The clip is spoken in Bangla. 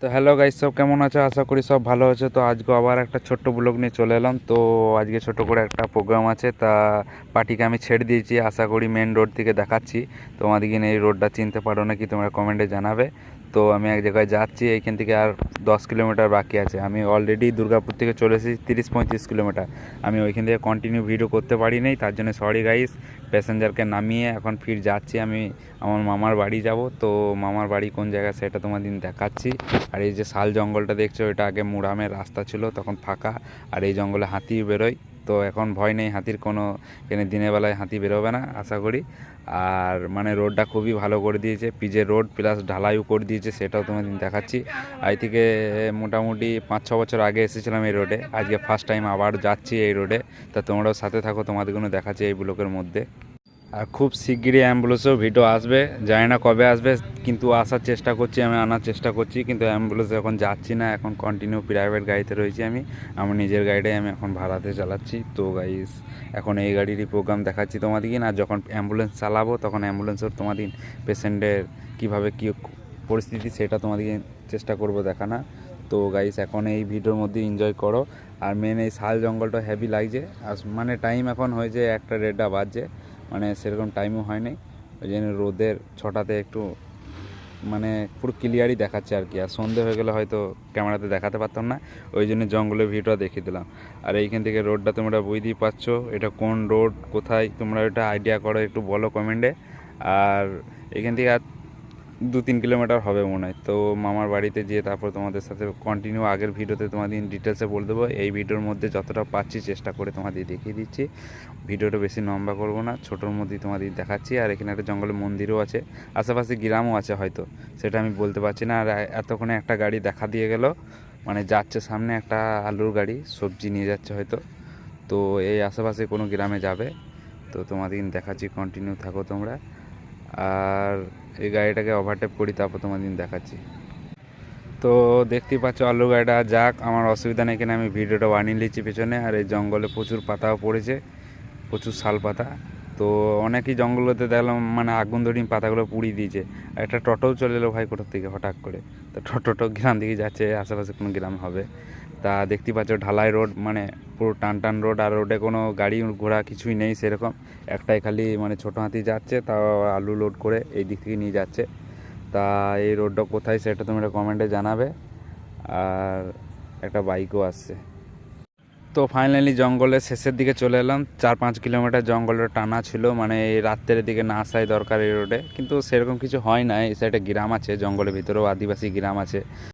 তো হ্যালো গাইস, সব কেমন আছো? আশা করি সব ভালো আছে। তো আজকে আবার একটা ছোট্ট ব্লগ নিয়ে চলে এলাম। তো আজকে ছোট করে একটা প্রোগ্রাম আছে, তা পার্টিকে আমি ছেড়ে দিয়েছি। আশা করি মেন রোড থেকে দেখাচ্ছি তোমাদেরকে। এই রোডটা চিনতে পারো নাকি তোমরা কমেন্টে জানাবে। তো আমি এক জায়গায় যাচ্ছি, এইখান থেকে আর 10 কিলোমিটার বাকি আছে। আমি অলরেডি দুর্গাপুর থেকে চলে এসেছি 30-35 কিলোমিটার। আমি ওইখান থেকে কন্টিনিউ ভিডিও করতে পারি নাই, তার জন্য সরি গাইস। প্যাসেঞ্জারকে নামিয়ে এখন ফির যাচ্ছি আমি আমার মামার বাড়ি যাব। তো মামার বাড়ি কোন জায়গায় সেটা তোমাদের দেখাচ্ছি। আর এই যে শাল জঙ্গলটা দেখছো, এটা আগে মুরামের রাস্তা ছিল, তখন ফাঁকা। আর এই জঙ্গলে হাতি বেরোয়, তো এখন ভয় নেই হাতির কোনো। এখানে দিনের বেলায় হাতি বেরোবে না আশা করি। আর মানে রোডটা খুবই ভালো করে দিয়েছে, পিচের রোড প্লাস ঢালাইও করে দিয়েছে, সেটাও তোমাদের দেখাচ্ছি। আজ থেকে মোটামুটি 5-6 বছর আগে এসেছিলাম এই রোডে, আজকে ফার্স্ট টাইম আবার যাচ্ছি এই রোডে। তা তোমরাও সাথে থাকো, তোমাদেরগুলো দেখাচ্ছি এই ব্লকের মধ্যে। আর খুব শিগগিরই অ্যাম্বুলেন্সেও ভিডিও আসবে, জানি না কবে আসবে, কিন্তু আসার চেষ্টা করছি, আমি আনার চেষ্টা করছি। কিন্তু অ্যাম্বুলেন্সে এখন যাচ্ছি না, এখন কন্টিনিউ প্রাইভেট গাড়িতে রয়েছি আমি। আমার নিজের গাড়িটাই আমি এখন ভাড়াতে চালাচ্ছি। তো গাইস, এখন এই গাড়িরই প্রোগ্রাম দেখাচ্ছি তোমাদেরকে। না যখন অ্যাম্বুলেন্স চালাবো তখন অ্যাম্বুলেন্সের তোমাদের পেশেন্টের কীভাবে কী পরিস্থিতি সেটা তোমাদেরকে চেষ্টা করব দেখানা। তো গাইস, এখন এই ভিডিওর মধ্যে এনজয় করো। আর মেন এই শাল জঙ্গলটা হেভি লাগছে। আর মানে টাইম এখন হয়েছে 1টা 1:30 বাজছে, মানে সেরকম টাইমও হয় নাই। ওই জন্য রোদের ছটাতে একটু মানে পুরো ক্লিয়ারই দেখাচ্ছে আর কি। আর সন্ধে হয়ে গেলে হয়তো ক্যামেরাতে দেখাতে পারতাম না, ওই জন্য জঙ্গলের ভিডিওটা দেখিয়ে দিলাম। আর এইখান থেকে রোডটা তোমরা বুঝতেই পারছো, এটা কোন রোড কোথায়, তোমরা এটা আইডিয়া করো, একটু বলো কমেন্টে। আর এখান থেকে আর 2-3 কিলোমিটার হবে মনে হয়। তো মামার বাড়িতে যেয়ে তারপর তোমাদের সাথে কন্টিনিউ আগের ভিডিওতে তোমাদের ডিটেলসে বলে দেবো। এই ভিডিওর মধ্যে যতটা পাচ্ছি চেষ্টা করে তোমাদের দেখিয়ে দিচ্ছি। ভিডিওটা বেশি লম্বা করবো না, ছোটোর মধ্যেই তোমাদের দেখাচ্ছি। আর এখানে একটা জঙ্গলের মন্দিরও আছে, আশেপাশে গ্রামও আছে হয়তো, সেটা আমি বলতে পারছি না। আর এতক্ষণে একটা গাড়ি দেখা দিয়ে গেল, মানে যাচ্ছে সামনে একটা আলুর গাড়ি, সবজি নিয়ে যাচ্ছে হয়তো। তো এই আশেপাশে কোনো গ্রামে যাবে। তো তোমাদের দেখাচ্ছি, কন্টিনিউ থাকো তোমরা। আর এই গাড়িটাকে ওভারটেক করি, তারপর তোমাদের দেখাচ্ছি। তো দেখতেই পাচ্ছ আলুর গাড়িটা যাক, আমার অসুবিধা নেই, এখানে আমি ভিডিওটা বানিয়ে নিচ্ছি পেছনে। আর এই জঙ্গলে প্রচুর পাতাও পড়েছে, প্রচুর শাল পাতা। তো অনেকই জঙ্গলতে দেখলাম মানে আগুন ধরিয়ে পাতাগুলো পুড়িয়ে দিয়েছে। আর একটা টোটোও চলে এলো ভাই কোথার থেকে হঠাৎ করে। তো টোটো গ্রাম দিকে যাচ্ছে, আশেপাশে কোনো গ্রাম হবে। তা দেখতেই পাচ্ছ ঢালাই রোড, মানে পুরো টান রোড। আর রোডে কোনো গাড়ি ঘোড়া কিছুই নেই সেরকম, একটাই খালি মানে ছোটো হাতি যাচ্ছে, তাও আলু লোড করে এই দিক থেকে নিয়ে যাচ্ছে। তা এই রোডটা কোথায় সেটা তোমরা কমেন্টে জানাবে। আর একটা বাইকও আসছে। তো ফাইনালি জঙ্গলের শেষের দিকে চলে এলাম। 4-5 কিলোমিটার জঙ্গলের টানা ছিল, মানে এই রাত্রের দিকে না আসাই দরকার এই রোডে, কিন্তু সেরকম কিছু হয় না। এই সাইডে গ্রাম আছে, জঙ্গলের ভিতরেও আদিবাসী গ্রাম আছে।